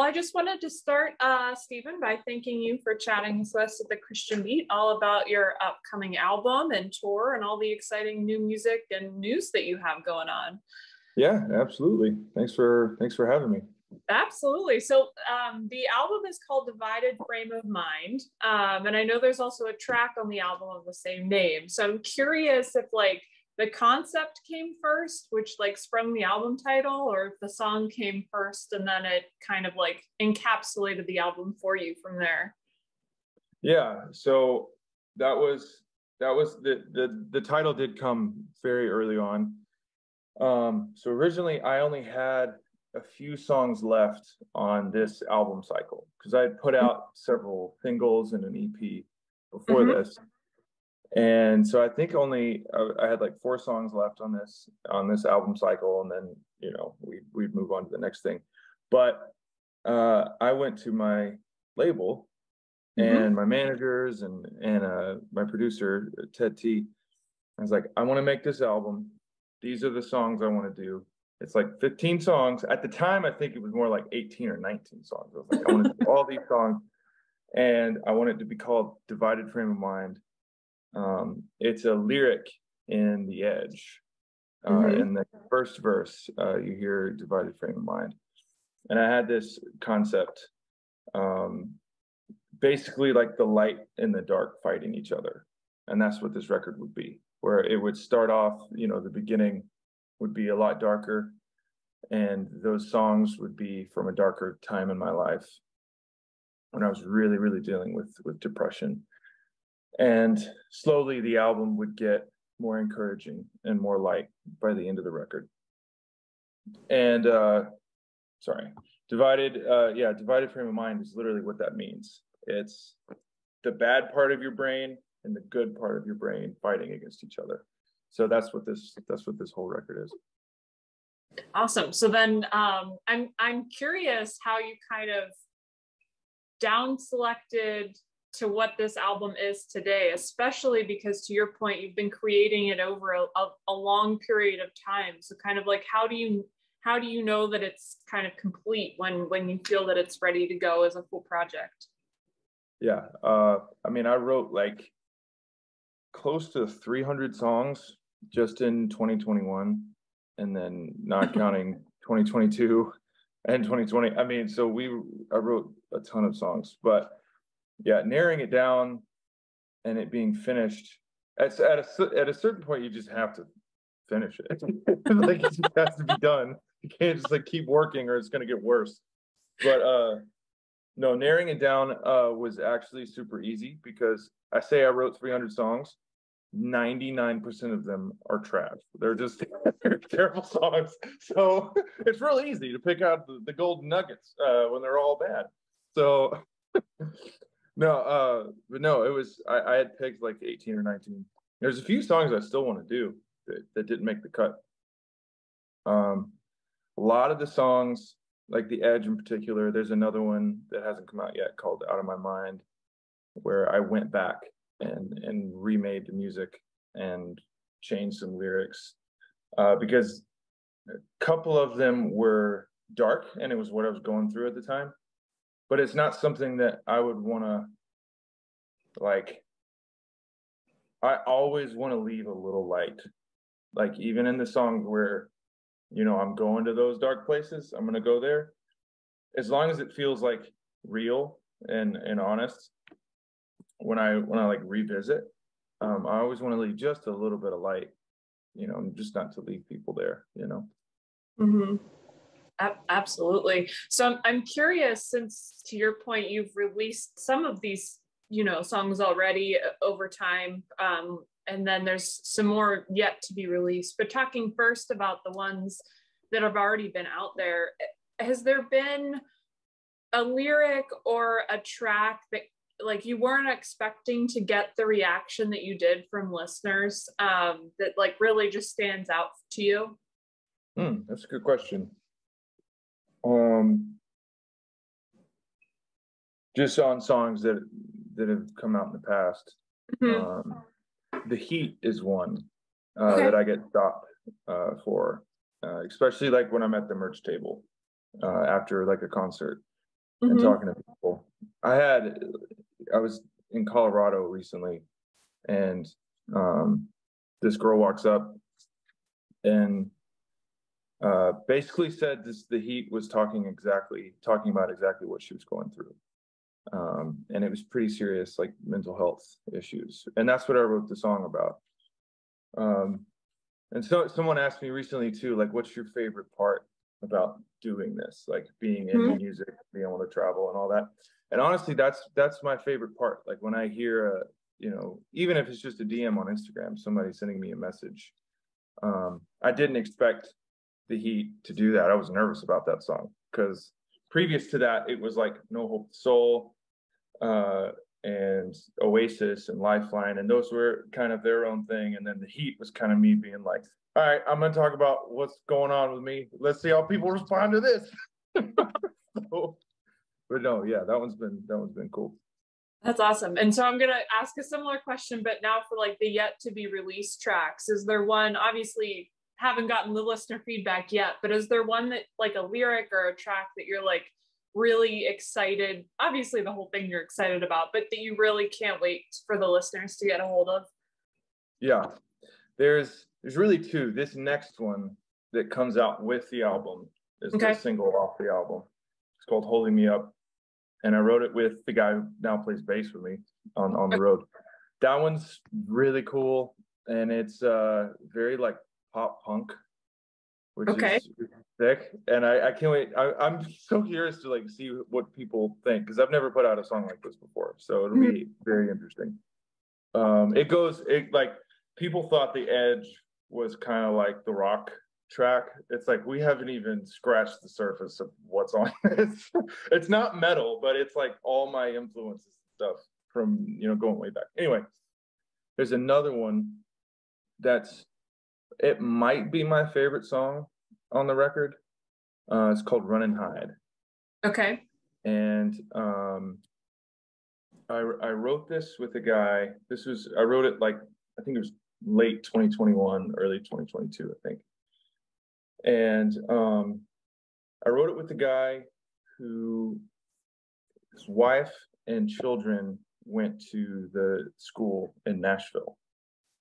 I just wanted to start, Stephen, by thanking you for chatting with us at the Christian Beat all about your upcoming album and tour and all the exciting new music and news that you have going on. Yeah, absolutely. Thanks for having me. Absolutely. So the album is called Divided Frame of Mind. And I know there's also a track on the album of the same name. So I'm curious if the concept came first, which sprung the album title, or if the song came first and then it kind of encapsulated the album for you from there. Yeah. So that was the title did come very early on. So originally I only had a few songs left on this album cycle because I had put out several singles and an EP before this. And so I think I had 4 songs left on this album cycle, and then we'd move on to the next thing. But I went to my label and my managers and my producer Ted T. I was like, I want to make this album. These are the songs I want to do. It's 15 songs. At the time, I think it was more like 18 or 19 songs. I was like, I want to do all these songs, and I want it to be called Divided Frame of Mind. It's a lyric in The Edge. In the first verse, you hear Divided Frame of Mind. And I had this concept, basically like the light and the dark fighting each other. And that's what this record would be, where it would start off, the beginning would be a lot darker. And those songs would be from a darker time in my life when I was really, really dealing with depression. And slowly the album would get more encouraging and more light by the end of the record. And divided frame of mind is literally what that means. It's the bad part of your brain and the good part of your brain fighting against each other. So that's what this whole record is. Awesome. So then I'm curious how you kind of down selected to what this album is today, especially because, to your point, you've been creating it over a long period of time. So kind of how do you know that it's kind of complete when you feel that it's ready to go as a full project? Yeah. I mean, I wrote close to 300 songs just in 2021, and then not counting 2022 and 2020. I mean, so I wrote a ton of songs, but yeah, narrowing it down and it being finished at a certain point, you just have to finish it. It just has to be done. You can't just keep working, or it's going to get worse. But no, narrowing it down was actually super easy, because I say I wrote 300 songs. 99% of them are trash. They're just terrible songs. So it's real easy to pick out the golden nuggets when they're all bad. So but no, it was, I had picked 18 or 19. There's a few songs I still want to do that didn't make the cut. A lot of the songs, like The Edge in particular, there's another one that hasn't come out yet called Out of My Mind, where I went back and remade the music and changed some lyrics, because a couple of them were dark and it was what I was going through at the time. But it's not something that I would want to, I always want to leave a little light. Even in the songs where, I'm going to those dark places, I'm going to go there. As long as it feels real and honest, when I revisit, I always want to leave just a little bit of light, just not to leave people there, Mm-hmm. Absolutely. So I'm curious, since, to your point, you've released some of these, songs already over time, and then there's some more yet to be released. But talking first about the ones that have already been out there, has there been a lyric or a track that you weren't expecting to get the reaction that you did from listeners, that really just stands out to you? That's a good question. Just on songs that have come out in the past. The Heat is one that I get stopped for, especially when I'm at the merch table after a concert. and talking to people. I was in Colorado recently, and this girl walks up and basically said the heat was talking about exactly what she was going through. And it was pretty serious, like mental health issues. And that's what I wrote the song about. And so someone asked me recently too, like, what's your favorite part about doing this? Like being in the music, being able to travel and all that. And honestly, that's my favorite part. Like when I hear even if it's just a DM on Instagram, somebody sending me a message. I didn't expect the Heat to do that. I was nervous about that song because previous to that, it was like No Hope Soul and Oasis and Lifeline, and those were kind of their own thing. And then the Heat was kind of me being like, all right, I'm going to talk about what's going on with me. Let's see how people respond to this. But no, yeah, that one's been cool. That's awesome. And so I'm going to ask a similar question, but now for like the yet to be released tracks. Is there one, obviously haven't gotten the listener feedback yet, but is there one that like a lyric or a track that you're like really excited? Obviously the whole thing you're excited about, but that you really can't wait for the listeners to get a hold of? Yeah, there's really two. This next one that comes out with the album is the single off the album. It's called Holding Me Up. And I wrote it with the guy who now plays bass with me on the road. That one's really cool. And it's very like pop punk, which is thick. And I can't wait. I'm so curious to like see what people think, because I've never put out a song like this before. So it'll be very interesting. Like people thought The Edge was kind of like the rock track. It's like we haven't even scratched the surface of what's on this. It's not metal, but it's like all my influences and stuff from going way back. Anyway, there's another one it might be my favorite song on the record. It's called Run and Hide. Okay. And I wrote this with a guy. I wrote it like, I think it was late 2021, early 2022, I think. And I wrote it with a guy who his wife and children went to the school in Nashville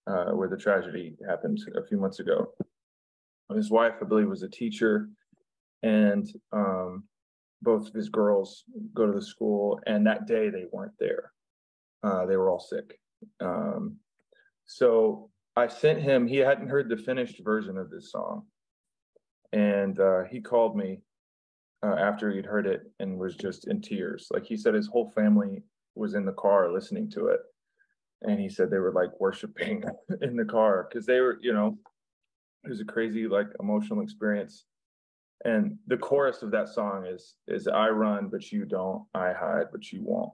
where the tragedy happened a few months ago. His wife, I believe, was a teacher, and both of his girls go to the school, and that day they weren't there. They were all sick. So I sent him, he hadn't heard the finished version of this song. And he called me after he'd heard it and was just in tears. Like he said his whole family was in the car listening to it. And he said they were like worshiping in the car because they were, it was a crazy, like emotional experience. And the chorus of that song is I run, but you don't. I hide, but you won't.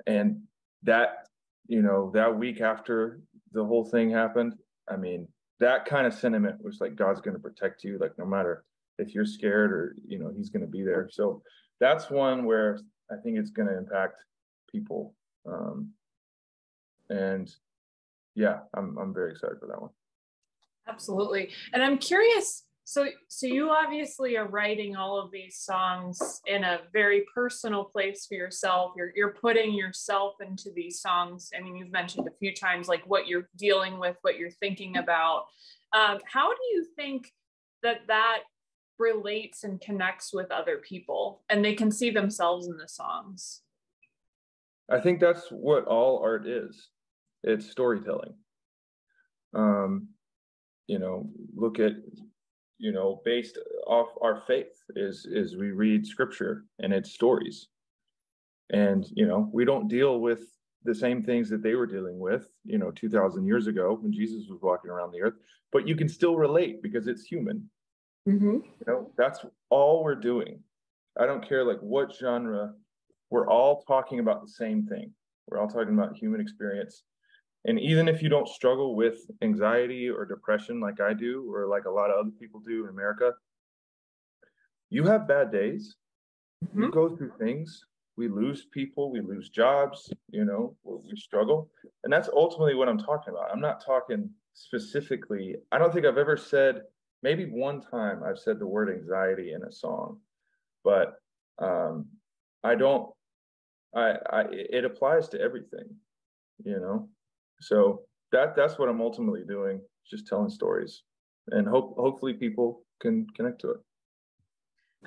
And that, that week after the whole thing happened, I mean, that kind of sentiment was like, God's going to protect you. Like, no matter if you're scared or, he's going to be there. So that's one where I think it's going to impact people. And yeah, I'm very excited for that one. Absolutely. And I'm curious, so you obviously are writing all of these songs in a very personal place for yourself. You're putting yourself into these songs. I mean, you've mentioned a few times like what you're dealing with, what you're thinking about. How do you think that relates and connects with other people and they can see themselves in the songs? I think that's what all art is. It's storytelling. Look at, based off our faith is we read scripture and it's stories. And, we don't deal with the same things that they were dealing with, 2,000 years ago when Jesus was walking around the earth, but you can still relate because it's human. That's all we're doing. I don't care like what genre, we're all talking about the same thing. We're all talking about human experience. And even if you don't struggle with anxiety or depression like I do, or like a lot of other people do in America, you have bad days. You go through things. We lose people, we lose jobs, we struggle. And that's ultimately what I'm talking about. I'm not talking specifically, I don't think I've ever said, maybe one time I've said the word anxiety in a song, but I don't, it applies to everything, you know? So that's what I'm ultimately doing, just telling stories, and hopefully people can connect to it.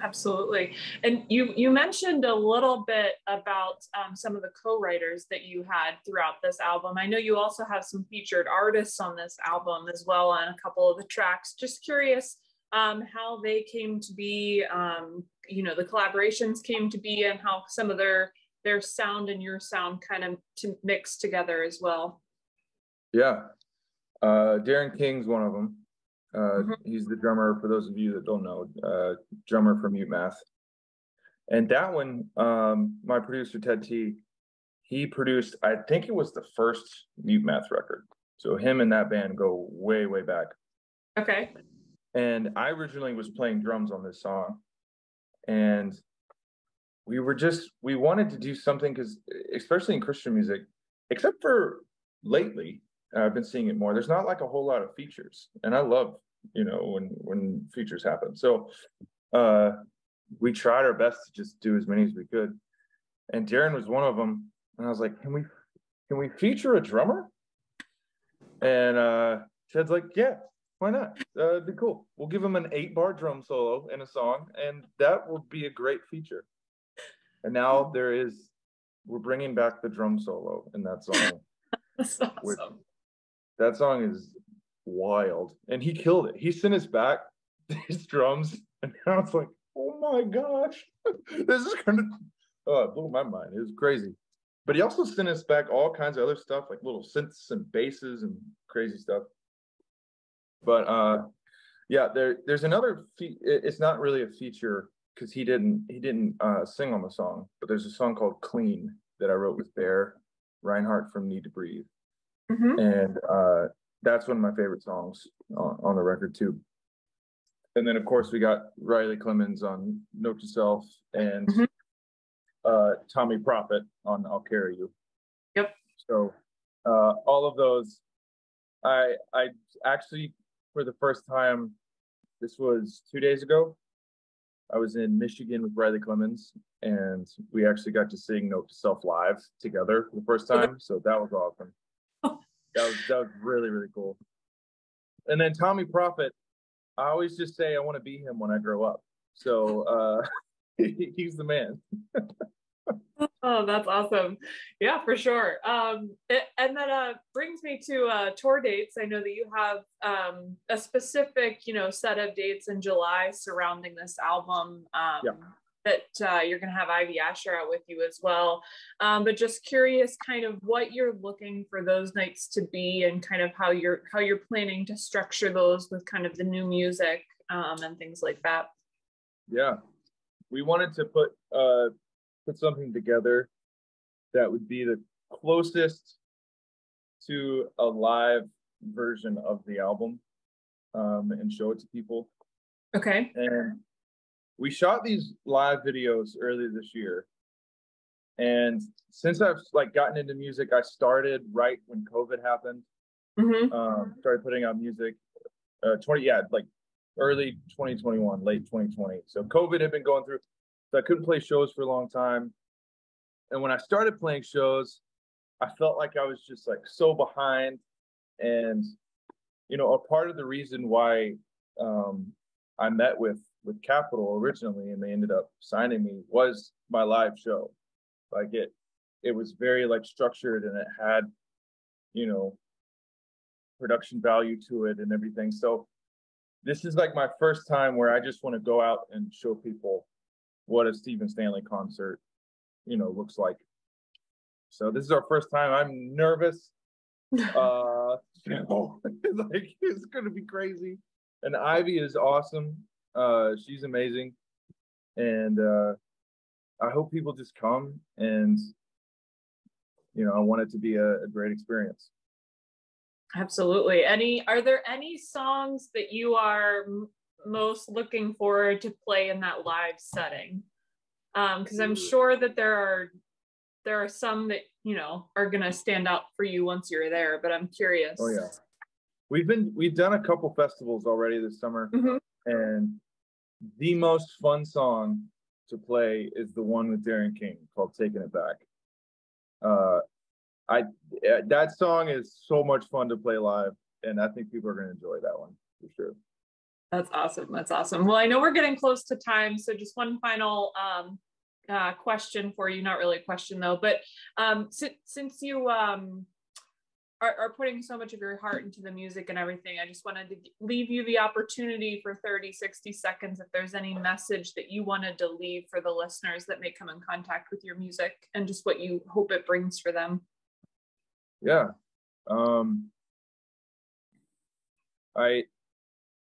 Absolutely. And you mentioned a little bit about some of the co-writers that you had throughout this album. I know you also have some featured artists on this album as well on a couple of the tracks. Just curious how they came to be, the collaborations came to be, and how some of their sound and your sound kind of to mix together as well. Yeah. Darren King's one of them. He's the drummer, for those of you that don't know, drummer for Mute Math. And that one, my producer, Ted T, he produced, I think it was the first Mute Math record. So him and that band go way, way back. Okay. And I originally was playing drums on this song. And we wanted to do something, because especially in Christian music, except for lately, I've been seeing it more. There's not like a whole lot of features, and I love, when features happen. So we tried our best to just do as many as we could, and Darren was one of them. And I was like, can we feature a drummer? And Ted's like, yeah, why not? It'd be cool. We'll give him an 8-bar drum solo in a song, and that will be a great feature. And now we're bringing back the drum solo in that song. That's awesome. That song is wild, and he killed it. He sent us back his drums, and I was like, oh my gosh, this is gonna it blew my mind. It was crazy. But he also sent us back all kinds of other stuff, like little synths and basses and crazy stuff. But yeah, there's another it's not really a feature, because he didn't sing on the song, but there's a song called Clean that I wrote with Bear Reinhardt from Need to Breathe. And that's one of my favorite songs on the record too. And then of course we got Riley Clemens on Note to Self, and Tommy Prophet on I'll Carry You. Yep. So all of those, I actually, for the first time, this was 2 days ago, I was in Michigan with Riley Clemens, and we actually got to sing Note to Self live together for the first time. So that was awesome. That was really, really cool. And then Tommy Prophet, I always just say I want to be him when I grow up. So he's the man. Oh, that's awesome. Yeah, for sure. And that brings me to tour dates. I know that you have a specific, set of dates in July surrounding this album. That you're going to have Ivy Asher out with you as well. But just curious kind of what you're looking for those nights to be, and kind of how you're planning to structure those with kind of the new music and things like that. Yeah, we wanted to put something together that would be the closest to a live version of the album, and show it to people. Okay. And we shot these live videos earlier this year, and since I've gotten into music, I started right when COVID happened. Started putting out music early 2021, late 2020. So COVID had been going through, so I couldn't play shows for a long time. And when I started playing shows, I felt like I was just so behind. And a part of the reason why I met with Capitol originally, and they ended up signing me, was my live show. It was very structured, and it had production value to it and everything. So this is my first time where I just want to go out and show people what a Stephen Stanley concert looks like. So this is our first time. I'm nervous. It's gonna be crazy. And Ivy is awesome. She's amazing, and I hope people just come, and I want it to be a great experience. Absolutely. Are there any songs that you are most looking forward to play in that live setting? Because I'm sure that there are some that are gonna stand out for you once you're there, but I'm curious. Oh yeah, we've done a couple festivals already this summer, and the most fun song to play is the one with Darren King called "Taking It Back." That song is so much fun to play live, and I think people are going to enjoy that one for sure. That's awesome. That's awesome. Well, I know we're getting close to time, so just one final question for you. Not really a question though, but since you are putting so much of your heart into the music and everything, I just wanted to leave you the opportunity for 30, 60 seconds if there's any message that you wanted to leave for the listeners that may come in contact with your music and just what you hope it brings for them. Yeah. I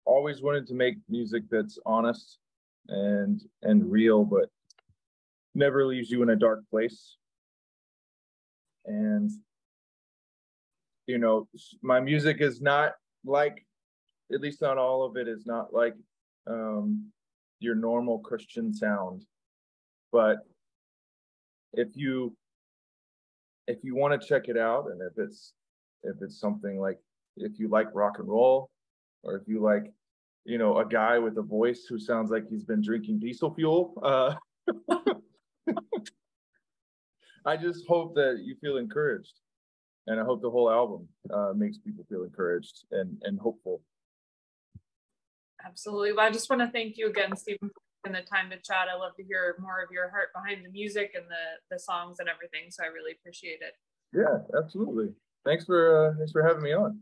always wanted to make music that's honest and real, but never leaves you in a dark place. And you know, my music is not like, at least not all of it, is not like your normal Christian sound. But if you want to check it out, and if it's something like, if you like rock and roll, or if you like, you know, a guy with a voice who sounds like he's been drinking diesel fuel, I just hope that you feel encouraged. And I hope the whole album makes people feel encouraged and hopeful. Absolutely. Well, I just want to thank you again, Stephen, for taking the time to chat. I love to hear more of your heart behind the music and the songs and everything. So I really appreciate it. Yeah, absolutely. Thanks for having me on.